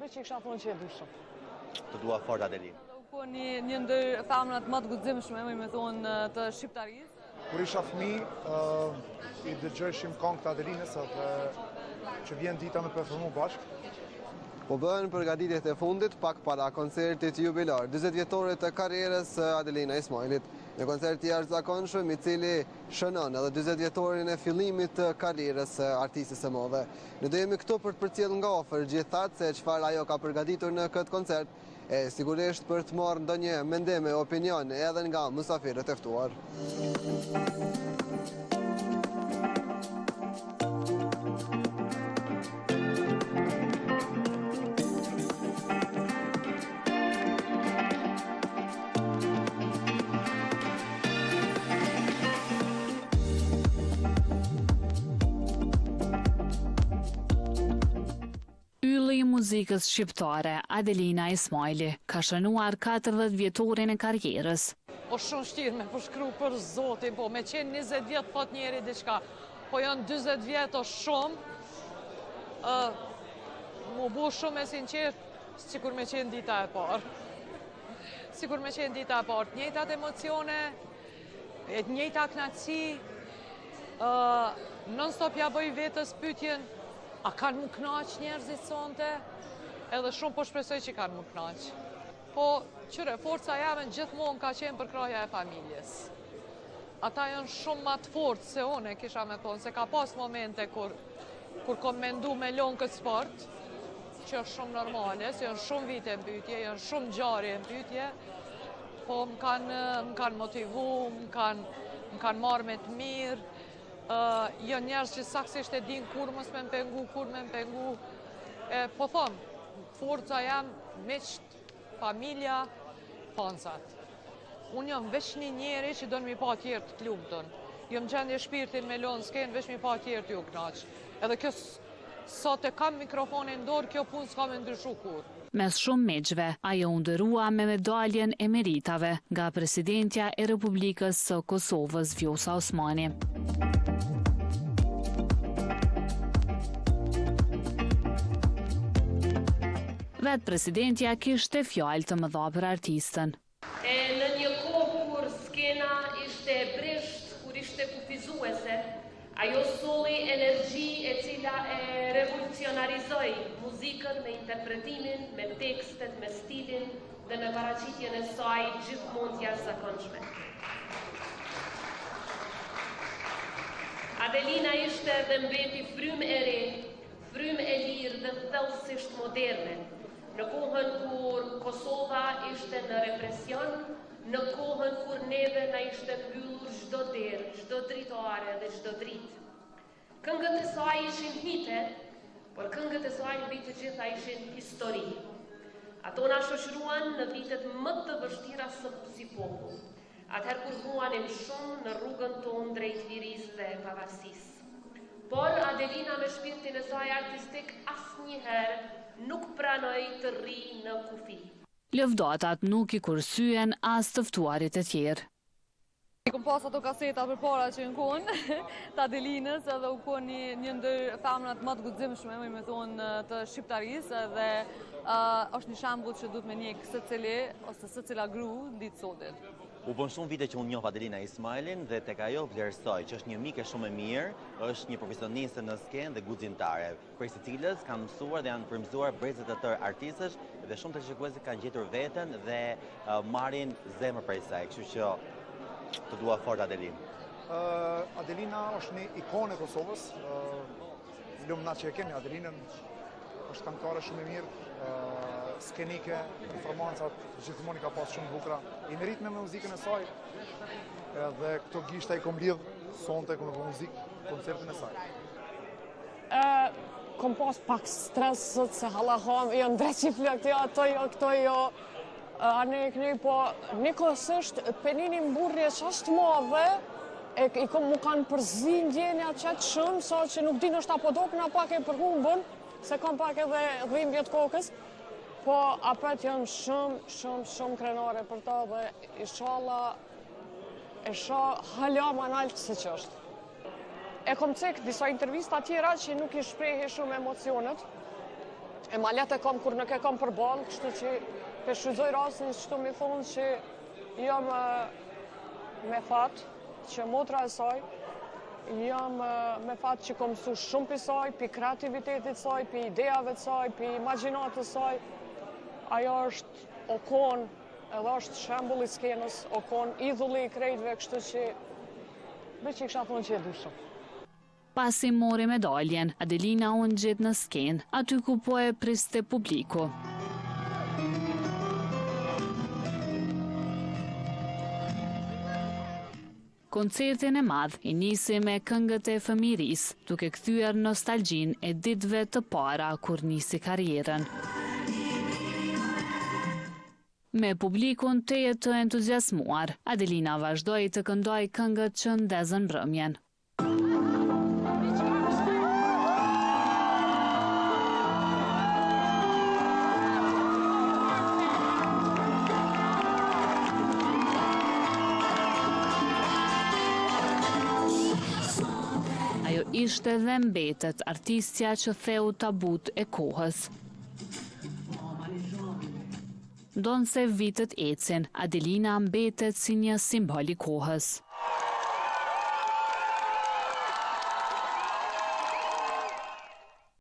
Me që i kësha thonë që e du shumë. Të dua fort Adelin. Po një ndër famrat më të guximshme, me thonë, të shqiptarisë. Kur isha fëmijë, i dëgjojshim këngë të Adelinës edhe që vjen dita me performu bashkë. Po bëhen përgatitjet e fundit pak para koncertit jubilar 40 vjetore të karrierës së Adelina Ismailit. Në koncert i jashtëzakonshëm i cili shënon edhe 40 vjetorin e fillimit të karrierës së artistës së modhe. Ne do jemi këtu për të përcjellë nga afër gjithatë se çfarë ajo ka përgatitur në këtë koncert e sigurisht për të marrë ndonjë mendim e opinion edhe nga mysafirët e ftuar. Ylli i muzikës shqiptare, Adelina Ismaili, ka shënuar 40 vjetorin e karrierës. O shumë shtirë me përshkru për zotin, po me qenë 20 vjetë thot njeri diçka, po janë 20 vjetë o shumë, mu bu shumë e sinqert, sikur me qenë dita e parë. Sikur me qenë dita e parë, njëjtat emocione, njëjta knaqësi, non-stop ja bëj vetës pyetjen, a kanë më knaq njerëzit sonte? Edhe shumë po shpresoj që kanë më knaq. Po, qyre, forca jame gjithmonë ka qenë për krahja e familjes. Ata janë shumë ma të fortë se une, kisha me thonë, se ka pas momente kur kom mendu me lonë këtë sport, që është shumë normale, se janë shumë vite në pyetje, janë shumë gjarje në pyetje, po më kanë motivu, më kanë marrë me të mirë, jo njerëz që saksisht e din kur mos me mpengu, kur me mpengu. Po thomë, forca jam meqt, familja, fansat. Unë jam veç një njeri që do në mi pa tjertë të lumëtën. Jam gjendje shpirtin me lonë s'kenë, veç mi pa tjertë ju knaq. Edhe kjo sot e kam mikrofonin dorë, kjo punë s'ka me ndryshu kur. Mes shumë meqve, ajo u ndërua me medaljen e meritave nga presidentja e Republikës së Kosovës Vjosa Osmani. Vetë presidentja kishte fjalë të mëdha për artistën. Në një kohë kur skena ishte brisht, kur ishte kufizuese, ajo solli energji e cila e revolucionarizoi muzikën me interpretimin, me tekstet, me stilin dhe me paraqitjen e saj gjithmonë të jashtëzakonshme. Adelina ishte dhe mbeti frymë e re, frymë e lirë dhe thellësisht moderne. Në kohën kur Kosova ishte në represion, në kohën kur neve na ishte mbyllur çdo derë, çdo dritare dhe çdo dritë. Këngët e saj ishin hite, por këngët e saj mbi të gjitha ishin histori. Ato na shoqëruan në vitet më të vështira si popull, atëherë kur vuanim shumë në rrugën tonë drejt lirisë dhe pavarësisë. Por Adelina me shpirtin e saj artistik asnjëherë nuk pranoi të rri në kufi. Lëvdatat nuk i kursyen as të ftuarit e tjerë. I kom pas ato kaseta për para që në konë të Adelinës edhe u konë një ndër famrat më të guximshme, me thonë, të shqiptarisë dhe është një shembull që duhet me njekë secili ose secila gru ditë sotit. U bën shumë vite që unë njoh Adelina Ismailin dhe tek ajo vlerësoj që është një mike shumë e mirë, është një profesioniste në skenë dhe guximtare, prej së cilës kanë mësuar dhe janë frymëzuar brezet e tërë artistësh dhe shumë të shikuesve kanë gjetur veten dhe marrin zemër prej saj, kështu që të dua fort Adelin. Adelina është një ikonë e Kosovës, lumna që e kemi Adelinën, është këngëtare shumë e mirë, skenike, performancat, gjithmonë ka pas shumë bukra. I merit me muzikën e saj, dhe këto gishta i kom lidh sonte kom në muzikë, koncertin e saj. Kom pas pak stres se halaham, janë drejqifli këto jo, anë e kënej, po nikosisht penini mburrje që është madhe, mu kanë përzi ndjenja qëtë shumë, sa që nuk din është apo dokna pak e përhumbën, se kam pak edhe dhimbjet kokës, po apet janë shumë krenare për ta dhe inshallah e shoh hala më naltë se që është. E kom cek disa intervista tjera që nuk i shprehi shumë emocionet, E malet e kam kur nuk e kam përballë, kështu që pe shfrytëzoj rastin kështu mi thonë që jam me fat që motra e saj, jam me fat që kom mësu shumë për saj, për kreativitetit saj, për idejave të saj, për imagjinatës saj. Ajo është okon, edhe është shembull i skenës, okon idhulli i krejtëve, kështu që me që kisha thonë që e du shumë. Pasi mori medaljen, Adelina u nxit në skenë, aty ku po e priste publiku. Koncertin e madh i nisi me këngët e fëmirisë, duke kthyer nostalgjinë e ditëve të para kur nisi karrierën. Me publikun teje të entuziasmuar, Adelina vazhdoi të këndoj këngët që ndezën mbrëmjen. Ajo ishte dhe mbetet artistja që theu tabut e kohës. Ndonë se vitet ecin, Adelina mbetet si një simbol i kohës.